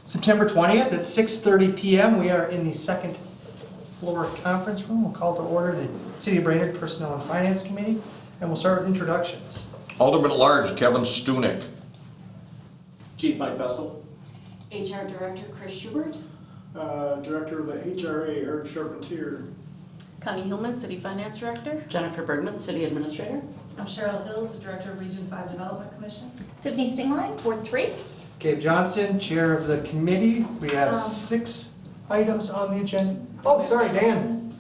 September 20th at 6:30 p.m. We are in the second floor conference room. We'll call to order the City of Brainerd Personnel and Finance Committee, and we'll start with introductions. Alderman at Large Kevin Stunek. Chief Mike Vestal. HR Director Chris Schubert. Director of the HRA Eric Charpentier. Connie Hillman, City Finance Director. Jennifer Bergman, City Administrator. I'm Cheryl Hills, the Director of Region 5 Development Commission. Tiffany Stingline, Ward 3. Gabe Johnson, Chair of the Committee. We have 6 items on the agenda. Oh, sorry, Dan.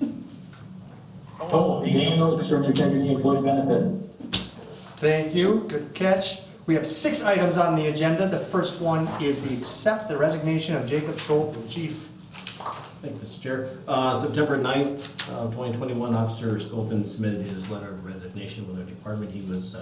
Oh, the annual external integrity employee benefit. Thank you, good catch. We have 6 items on the agenda. The first one is the accept the resignation of Jacob Schultz, Chief. Thank you, Mr. Chair. September 9th, 2021, Officer Skolton submitted his letter of resignation with our department. He was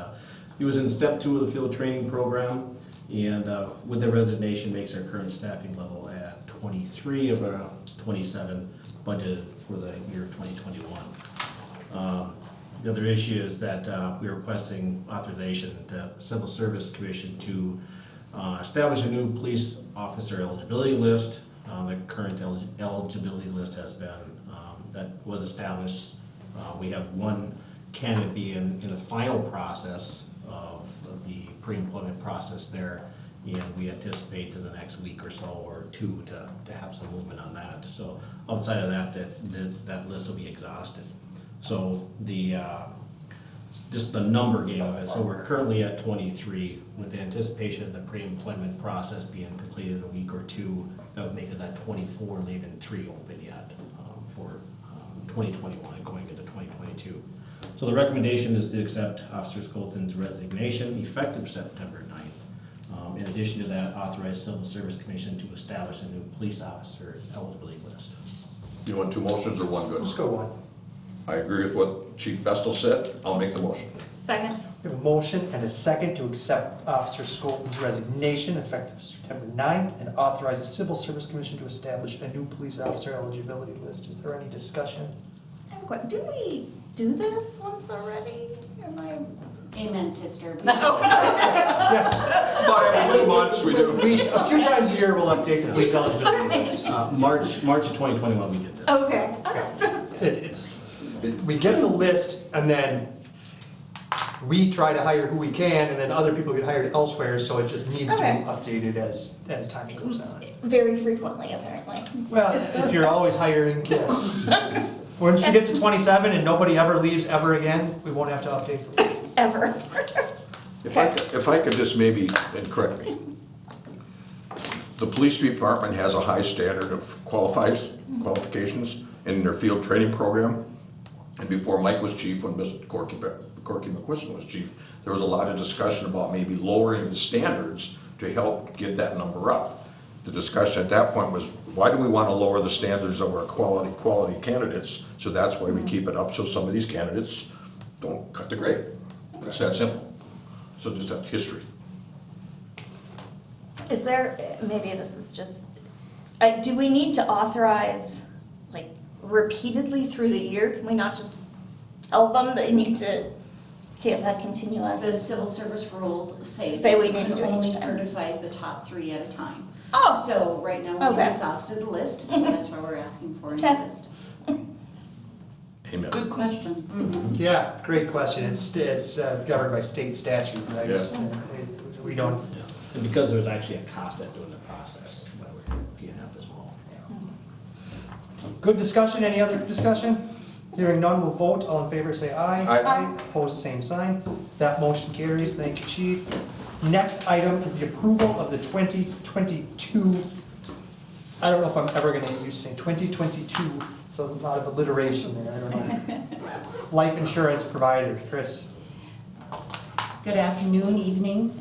in step 2 of the field training program, and with the resignation makes our current staffing level at 23 of our 27 budgeted for the year 2021. The other issue is that we're requesting authorization to Civil Service Commission to establish a new police officer eligibility list. The current eligibility list has been, that was established. We have one candidate be in the final process of the pre-employment process there, and we anticipate in the next week or so or 2 to have some movement on that. So outside of that, that list will be exhausted. So just the number game of it. So we're currently at 23 with the anticipation of the pre-employment process being completed in a week or 2. That would make us at 24, leaving 3 open yet for 2021 and going into 2022. So the recommendation is to accept Officer Skolton's resignation effective September 9th. In addition to that, authorize Civil Service Commission to establish a new police officer eligibility list. You want 2 motions or one good? Let's go one. I agree with what Chief Vestal said. I'll make the motion. Second. We have a motion and a second to accept Officer Skolton's resignation effective September 9th and authorize the Civil Service Commission to establish a new police officer eligibility list. Is there any discussion? I have a question. Did we do this once already? Am I... Amen, sister. Yes. About every 2 months we do. A few times a year we'll update the police eligibility list. March of 2021 we did this. Okay. We get the list and then we try to hire who we can and then other people get hired elsewhere, so it just needs to be Okay. updated as time goes on. Very frequently, apparently. Well, if you're always hiring, yes. Once we get to 27 and nobody ever leaves ever again, we won't have to update the list. Ever. If I could just maybe, and correct me. The police department has a high standard of qualifications in their field training program. And before Mike was chief, when Mr. Corky McQuiston was chief, there was a lot of discussion about maybe lowering the standards to help get that number up. The discussion at that point was, why do we want to lower the standards of our quality candidates? So that's why we keep it up, so some of these candidates don't cut the grade. It's that simple. So just that history. Is there, maybe this is just, do we need to authorize, like, repeatedly through the year? Can we not just tell them they need to have that continuous? The civil service rules say Say we that need to do it only each time. certify the top 3 at a time. Oh. So right now we've Okay. exhausted the list, so that's why we're asking for a new Okay. list. Amen. Good question. Yeah, great question. It's governed by state statute, right? Yeah. We don't, Yeah. And because there's actually a cost at doing the process, why we're being out this role. good discussion. Any other discussion? Hearing none, we'll vote. All in favor, say aye. Aye. Opposed, same sign. That motion carries. Thank you, Chief. Next item is the approval of the 2022, I don't know if I'm ever going to use saying 2022. It's a lot of alliteration there. I don't know. Life insurance provider, Chris. Good afternoon, evening.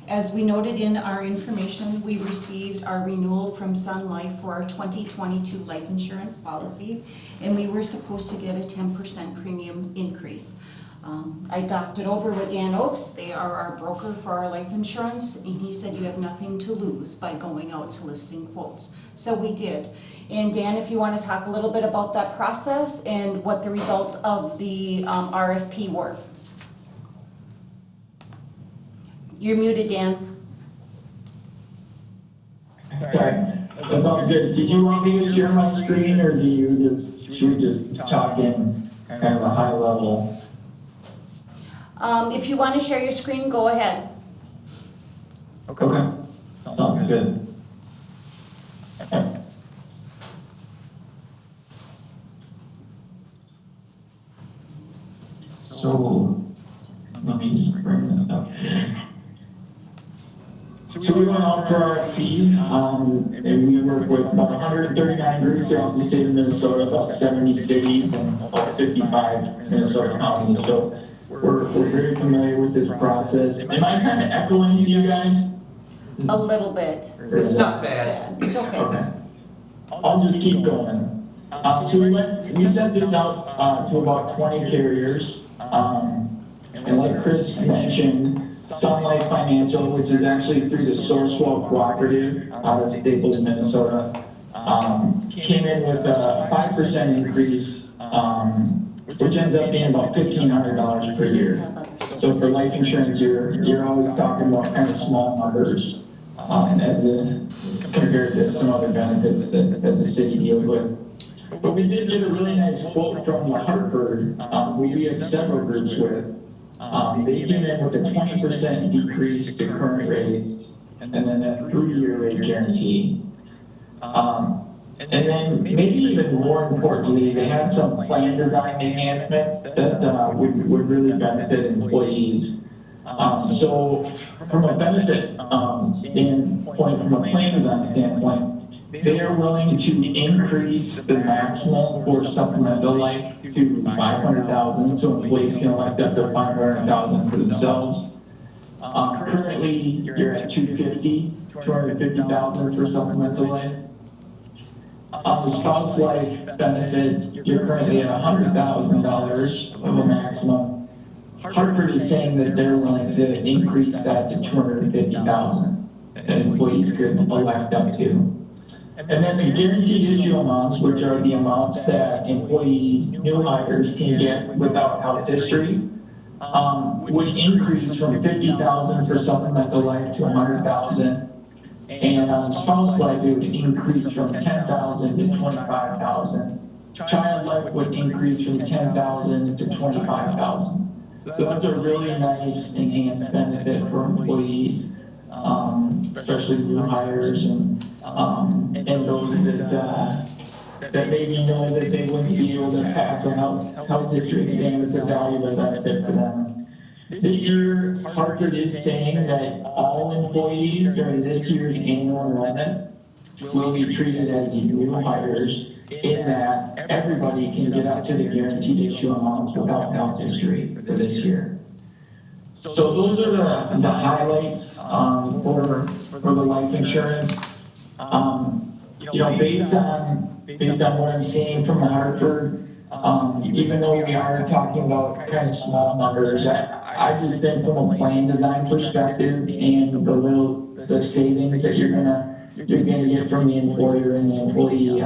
As we noted in our information, we received our renewal from Sun Life for our 2022 life insurance policy, and we were supposed to get a 10% premium increase. I talked it over with Dan Oakes. They are our broker for our life insurance, and he said you have nothing to lose by going out soliciting quotes. So we did. And Dan, if you want to talk a little bit about that process and what the results of the RFP were. You're muted, Dan. That sounds good. Did you want me to share my screen, or should we just talk in kind of a high level? If you want to share your screen, go ahead. Okay, sounds good. So, let me just bring this up. So we went out for RFP, and we worked with about 139 groups throughout the state of Minnesota, about 70 cities, and about 55 Minnesota counties. So we're very familiar with this process. Am I kind of echoing to you guys? A little bit. It's not bad. It's okay. Okay. I'll just keep going. So we sent this out to about 20 carriers. And like Chris mentioned, Sun Life Financial, which is actually through the Sourcewell Cooperative out of Staples, Minnesota, came in with a 5% increase, which ends up being about $1,500 per year. So for life insurance, you're always talking about kind of small numbers compared to some other benefits that the city deals with. But we did get a really nice quote from the Hartford, who we have several groups with. They came in with a 20% decrease to current rates, and then a 3-year rate guarantee. And then maybe even more importantly, they had some plan design enhancements that would really benefit employees. So from a benefit standpoint, from a plan design standpoint, they are willing to increase the maximum for supplemental life to $500,000, so employees can elect up to $500,000 for themselves. Currently, you're at $250,000 for supplemental life. On the spouse life benefit, you're currently at $100,000 of the maximum. Hartford is saying that they're willing to increase that to $250,000, and employees could elect up to. And then the guaranteed issue amounts, which are the amounts that employees, new hires can get without health history, would increase from $50,000 for supplemental life to $100,000. And on spouse life, it would increase from $10,000 to $25,000. Child life would increase from $10,000 to $25,000. So that's a really nice enhanced benefit for employees, especially new hires and those that maybe know that they wouldn't be able to pass a health history exam. It's a valuable benefit for them. This year, Hartford is saying that all employees during this year's annual enrollment will be treated as new hires, in that everybody can get up to the guaranteed issue amounts without health history for this year. So those are the highlights for the life insurance. Based on what I'm seeing from Hartford, even though we are talking about kind of small numbers, I just think from a plan design perspective and the savings that you're gonna get from the employer and the employee,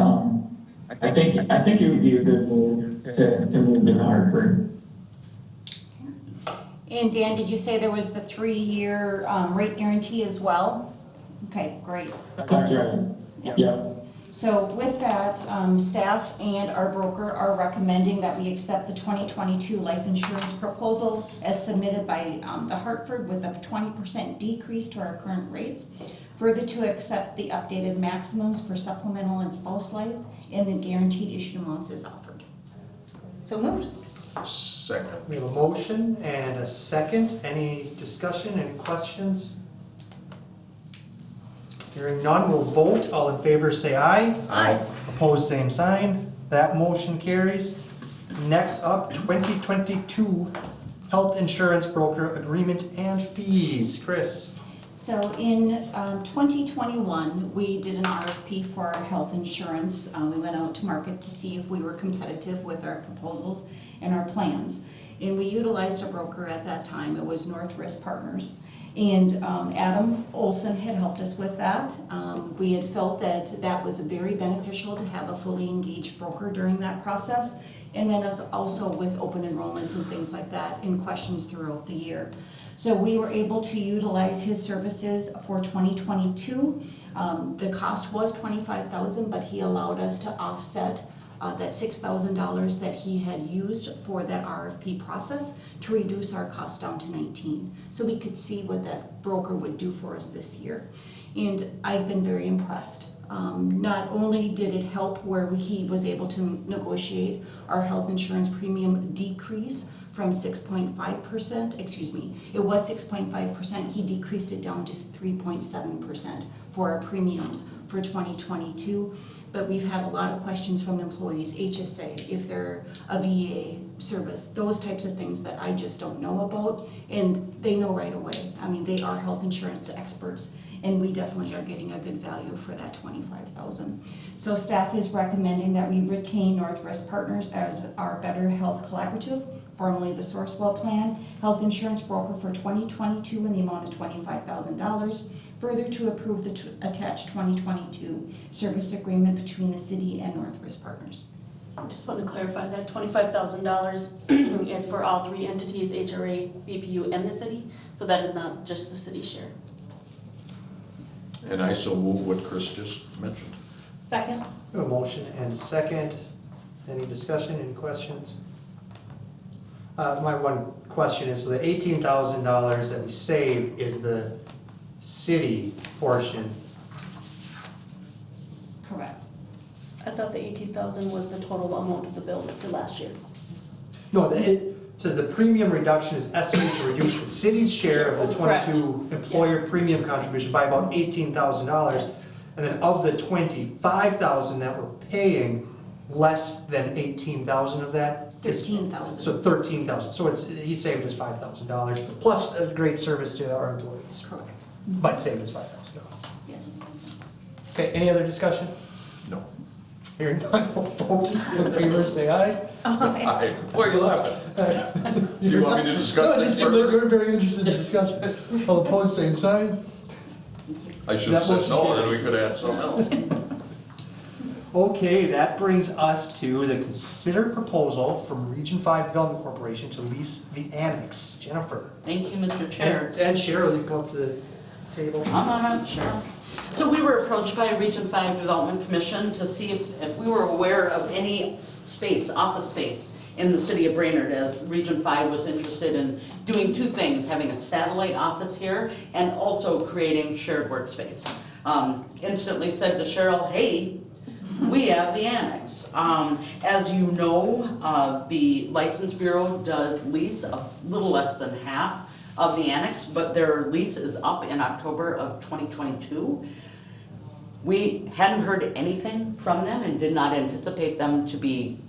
I think it would be a good move to move to Hartford. And Dan, did you say there was the 3-year rate guarantee as well? Okay, great. That's right. Yep. So with that, staff and our broker are recommending that we accept the 2022 life insurance proposal as submitted by the Hartford with a 20% decrease to our current rates. Further, to accept the updated maximums for supplemental and spouse life and the guaranteed issue amounts as offered. So moved. Second. We have a motion and a second. Any discussion, any questions? Hearing none, we'll vote. All in favor say aye. Aye. Opposed, same sign. That motion carries. Next up, 2022 health insurance broker agreement and fees. Chris. So in 2021, we did an RFP for our health insurance. We went out to market to see if we were competitive with our proposals and our plans. And we utilized a broker at that time. It was North Risk Partners. And Adam Olson had helped us with that. We had felt that that was very beneficial to have a fully engaged broker during that process. And then as also with open enrollment and things like that and questions throughout the year. So we were able to utilize his services for 2022. The cost was $25,000, but he allowed us to offset that $6,000 that he had used for that RFP process to reduce our cost down to 19. So we could see what that broker would do for us this year. And I've been very impressed. Not only did it help where he was able to negotiate our health insurance premium decrease from 6.5%, excuse me, it was 6.5%, he decreased it down to 3.7% for our premiums for 2022. But we've had a lot of questions from employees, HSA, if they're a VA service, those types of things that I just don't know about, and they know right away. I mean, they are health insurance experts, and we definitely are getting a good value for that $25,000. So staff is recommending that we retain Northwest Partners as our Better Health Collaborative, formerly the Sourcewell Plan, health insurance broker for 2022 in the amount of $25,000. Further, to approve the attached 2022 service agreement between the city and Northwest Partners. I just want to clarify that $25,000 is for all three entities, HRA, BPU, and the city, so that is not just the city share. And I so move what Chris just mentioned. Second? A motion and a second. Any discussion, any questions? My one question is, so the $18,000 that we saved is the city portion. Correct. I thought the 18,000 was the total amount of the bill for last year. No, it says the premium reduction is estimated to reduce the city's share of the Correct. 22 employer Yes. premium contribution by about $18,000. Yes. And then of the $25,000 that we're paying, less than $18,000 of that is- $13,000. So $13,000. So he saved us $5,000 plus a great service to our employees, Correct. but saved us $5,000. Yes. Okay, any other discussion? No. Hearing none, we'll vote. In favor, say aye. Aye. Why are you laughing? Do you want me to discuss No, it this just seemed further? like we're very interested in discussion. All opposed, same sign. I should have That said motion no, then we carries. could have had something else. Okay, that brings us to the considered proposal from Region 5 Development Corporation to lease the Annex. Jennifer. Thank you, Mr. Chair. And Cheryl, you come up to the table. Come on up, Cheryl. So we were approached by Region 5 Development Commission to see if we were aware of any space, office space, in the city of Brainerd, as Region 5 was interested in doing two things, having a satellite office here and also creating shared workspace. Instantly said to Cheryl, hey, we have the Annex. As you know, the License Bureau does lease a little less than half of the Annex, but their lease is up in October of 2022. We hadn't heard anything from them and did not anticipate them to be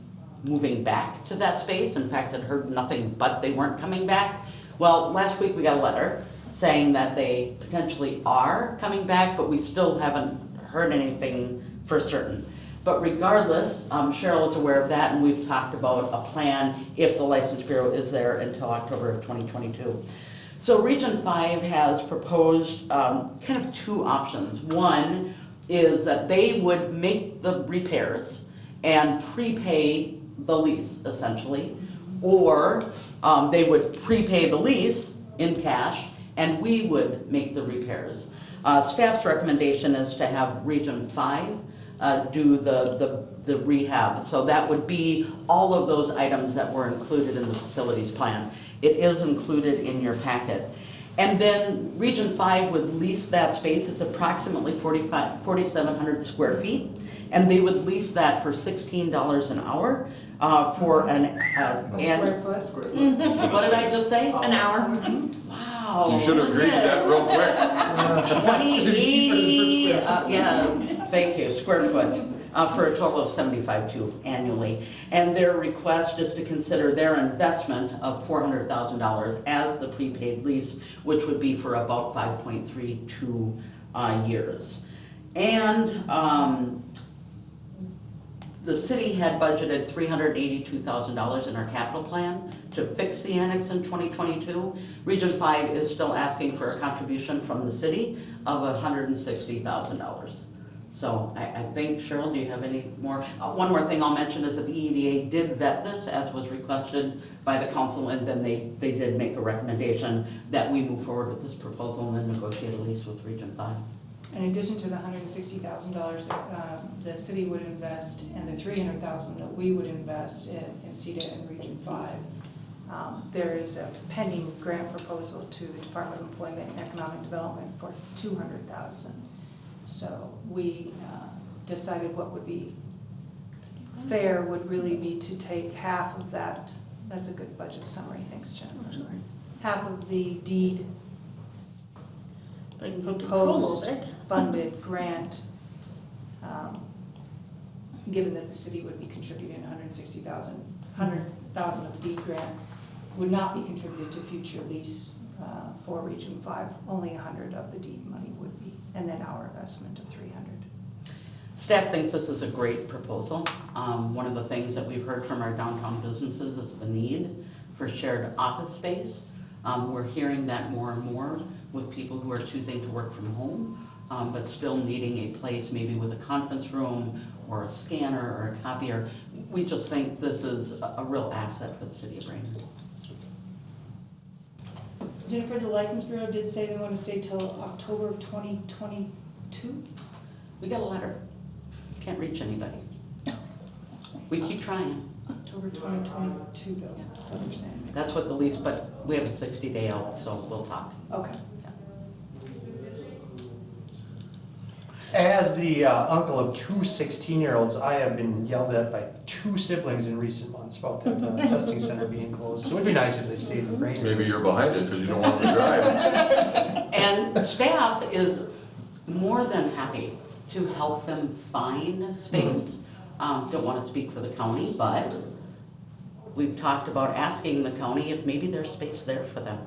moving back to that space. In fact, had heard nothing but they weren't coming back. Well, last week we got a letter saying that they potentially are coming back, but we still haven't heard anything for certain. But regardless, Cheryl is aware of that, and we've talked about a plan if the License Bureau is there until October of 2022. So Region 5 has proposed kind of two options. One is that they would make the repairs and prepay the lease, essentially, or they would prepay the lease in cash and we would make the repairs. Staff's recommendation is to have Region 5 do the rehab. So that would be all of those items that were included in the facilities plan. It is included in your packet. And then Region 5 would lease that space. It's approximately 4,700 square feet. And they would lease that for $16 an hour for an, Square foot? what did I just say? An hour? Wow. You should have agreed to that real quick. 2080, yeah, thank you, square foot, for a total of $75,200 annually. And their request is to consider their investment of $400,000 as the prepaid lease, which would be for about 5.32 years. And the city had budgeted $382,000 in our capital plan to fix the Annex in 2022. Region 5 is still asking for a contribution from the city of $160,000. So I think, Cheryl, do you have any more? One more thing I'll mention is that the EDA did vet this as was requested by the council, and then they did make a recommendation that we move forward with this proposal and then negotiate a lease with Region 5. In addition to the $160,000 that the city would invest and the $300,000 that we would invest in CEDA and Region 5, there is a pending grant proposal to the Department of Employment and Economic Development for $200,000. So we decided what would be fair would really be to take half of that. That's a good budget summary, thanks, Jennifer. Half of the deed Like, control proposed of it. funded grant, given that the city would be contributing $160,000 of deed grant, would not be contributed to future lease for Region 5. Only $100 of the deed money would be, and then our investment of $300. Staff thinks this is a great proposal. One of the things that we've heard from our downtown businesses is the need for shared office space. We're hearing that more and more with people who are choosing to work from home, but still needing a place maybe with a conference room or a scanner or a copier. We just think this is a real asset for the city of Brainerd. Jennifer, the License Bureau did say they want to stay till October of 2022? We got a letter. Can't reach anybody. We keep trying. October 2022 though, that's what you're saying. That's what the lease, but we have a 60-day out, so we'll talk. Okay. As the uncle of two 16-year-olds, I have been yelled at by two siblings in recent months about that testing center being closed. So it would be nice if they stayed in Brainerd. Maybe you're behind it because you don't want them to drive. And staff is more than happy to help them find space. Don't want to speak for the county, but we've talked about asking the county if maybe there's space there for them.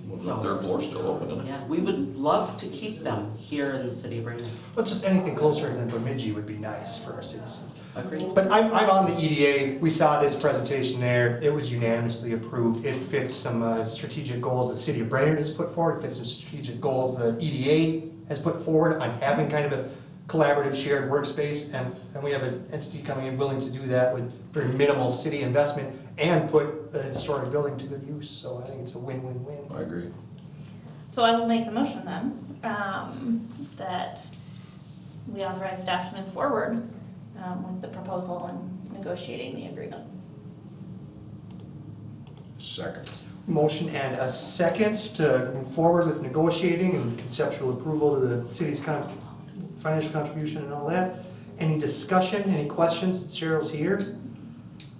Well, the third floor's still open, isn't it? Yeah, we would love to keep them here in the city of Brainerd. But just anything closer than Bemidji would be nice for our citizens. Agreed? But I'm on the EDA. We saw this presentation there. It was unanimously approved. It fits some strategic goals the city of Brainerd has put forward. It fits some strategic goals the EDA has put forward on having kind of a collaborative shared workspace. And we have an entity coming in willing to do that with very minimal city investment and put the historic building to good use. So I think it's a win-win-win. I agree. So I will make the motion then, that we authorize staff to move forward with the proposal and negotiating the agreement. Second. Motion and a second to move forward with negotiating and conceptual approval to the city's financial contribution and all that. Any discussion, any questions? Cheryl's here.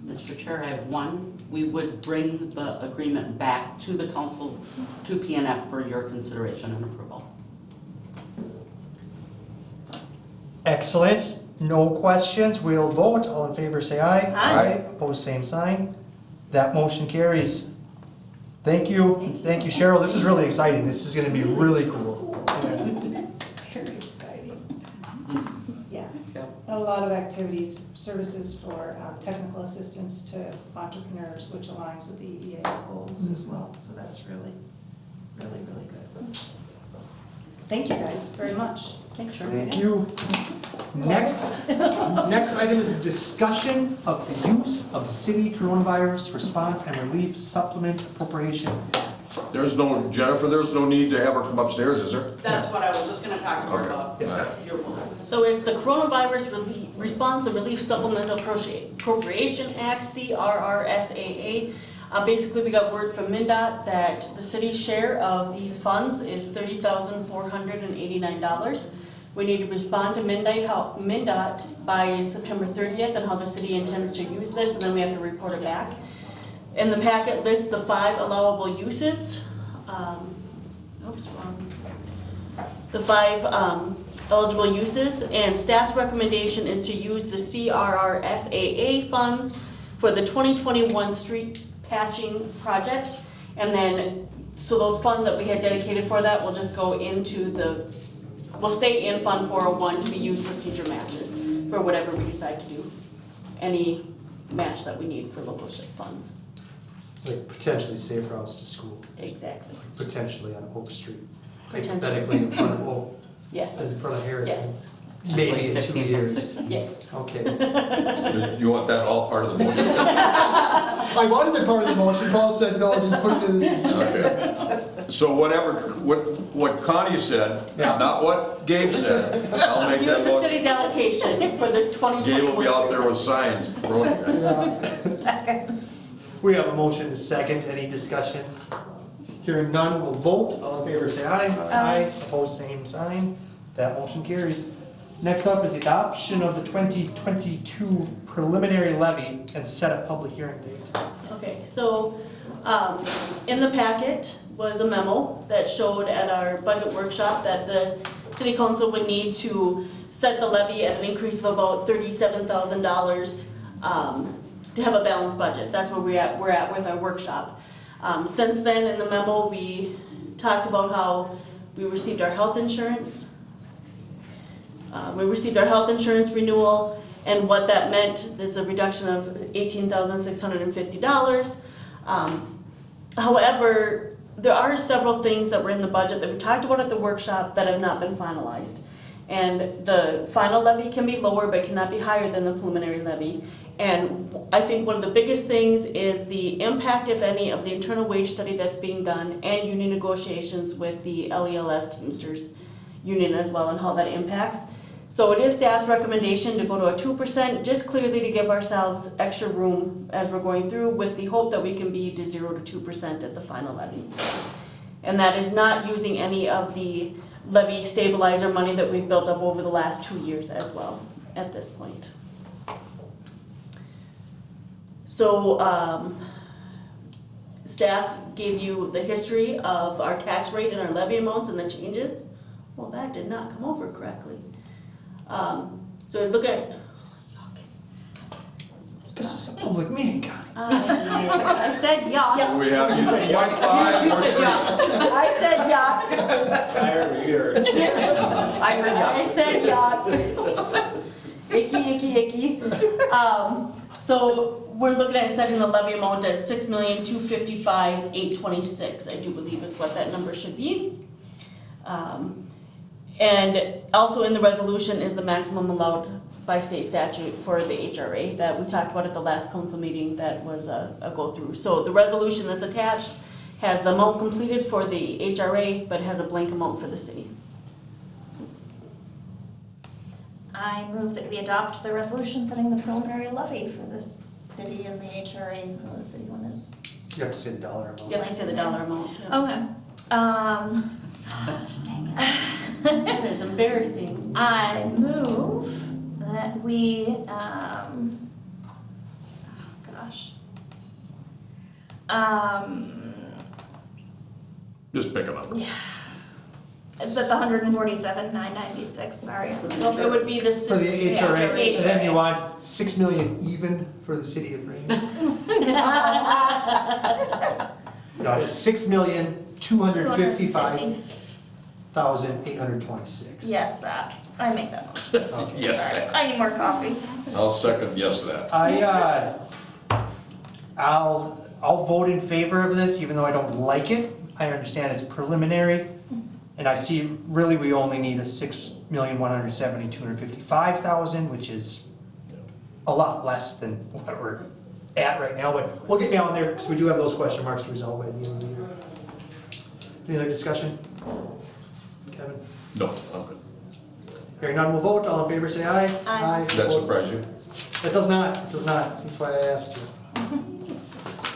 Mr. Chair, I have one. We would bring the agreement back to the council, to PNF for your consideration and approval. Excellent. No questions. We'll vote. All in favor say aye. Aye. Opposed, same sign. That motion carries. Thank you. Thank you, Cheryl. This is really exciting. This is going to be really cool. It's very exciting. Yeah, a lot of activities, services for technical assistance to entrepreneurs, which aligns with the EDA's goals as well. So that's really, really, really good. Thank you guys very much. Thanks, Cheryl. Thank you. Next item is the discussion of the use of city coronavirus response and relief supplement appropriation. There's no, Jennifer, there's no need to have her come upstairs, is there? That's what I was just gonna talk more about. Okay. Your role. So it's the Coronavirus Response and Relief Supplemental Appropriation Act, CRRSAA. Basically, we got word from MnDOT that the city's share of these funds is $30,489. We need to respond to MnDOT by September 30th on how the city intends to use this, and then we have to report it back. In the packet lists the 5 allowable uses. The 5 eligible uses, and staff's recommendation is to use the CRRSAA funds for the 2021 street patching project, and then, so those funds that we had dedicated for that will just go into will stay in Fund 401 to be used for future matches, for whatever we decide to do. Any match that we need for local funds. Like potentially safe routes to school, Exactly. potentially on Oak Street. Potentially. Hypothetically in front of Oak, Yes. in front of Harrison. Yes. Maybe in Like 2 15 years. Yes. Okay. You want that all part of the motion? I wanted to part of the motion, Paul said no, just put it in the. Okay. So what Connie said, Yeah. not what Gabe said, I'll make Use that the motion. city's allocation for the 2021. Gabe will be out there with signs, promoting it. Yeah. Second. We have a motion to second, any discussion? Hearing none, we'll vote, all in favor say aye. Aye. Opposed, same sign, that motion carries. Next up is the adoption of the 2022 preliminary levy and set a public hearing date. Okay, so, in the packet was a memo that showed at our budget workshop that the city council would need to set the levy at an increase of about $37,000, to have a balanced budget. That's where we're at with our workshop. Since then, in the memo, we talked about how we received our health insurance. We received our health insurance renewal, and what that meant is a reduction of $18,650. However, there are several things that were in the budget that we talked about at the workshop that have not been finalized. And the final levy can be lower, but cannot be higher than the preliminary levy. And I think one of the biggest things is the impact, if any, of the internal wage study that's being done and union negotiations with the LELS Teamsters Union as well, and how that impacts. So it is staff's recommendation to go to a 2%, just clearly to give ourselves extra room as we're going through, with the hope that we can be to 0 to 2% at the final levy. And that is not using any of the levy stabilizer money that we've built up over the last 2 years as well, at this point. So, staff gave you the history of our tax rate and our levy amounts and the changes. Well, that did not come over correctly. So look at, This is a public meeting, Connie. I said yuck. We have You said yuck. 0.5, I said yuck. I heard yours. I heard I said yuck. Icky, icky, icky. So we're looking at setting the levy amount at $6,255,826. I do believe is what that number should be. And also in the resolution is the maximum allowed by state statute for the HRA that we talked about at the last council meeting. That was a go-through. So the resolution that's attached has the amount completed for the HRA, but has a blank amount for the city. I move that we adopt the resolution setting the preliminary levy for the city and the HRA, the city one is. You have to say the dollar amount. You have to say the dollar amount. Yeah. Okay. Dang it. That is embarrassing. I move that we, just pick a number. is that the 147,996, sorry. Well, it would be the For the six. HRA, and then you HRA. want 6 million even for the city of Brainerd? No, it's 6,255,826. Yes, that, I make that motion. Okay. Yes, Sorry, I need more coffee. I'll second yes that. I'll vote in favor of this, even though I don't like it. I understand it's preliminary, and I see really we only need a 6,170,255,000, which is a lot less than what we're at right now, but we'll get down there, because we do have those question marks to resolve by the end of the year. Any other discussion? Kevin? No, I'm good. Hearing none, we'll vote. All in favor, say aye. Aye. Does that surprise you? It does not, it does not. That's why I asked you.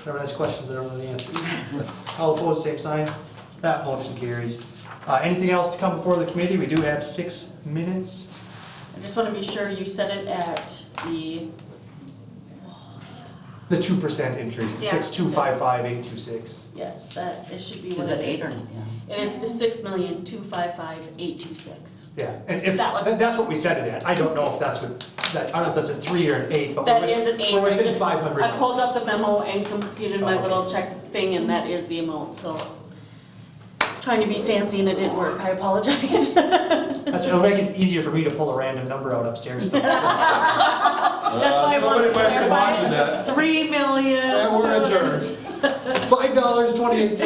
Whenever there's questions, I don't know the answer. All opposed, same sign. That motion carries. Anything else to come before the committee? We do have 6 minutes. I just want to be sure you set it at The 2% increase, the Yeah. 6,255,826. yes, that, it should be Is what it it 8 is. or 9? It is $6,255,826. Yeah, and if, That one. that's what we set it at. I don't know if that's what, I don't know if that's a 3 or an 8, but That we're is an 8. we're I within just- 500. I pulled up the memo and completed my Oh, okay. little check thing, and that is the amount, so. Trying to be fancy and it didn't work, I apologize. It'll make it easier for me to pull a random number out upstairs. That's why I Somebody wanted to might be watching clarify. that. 3 million. And we're adjourned. $5.28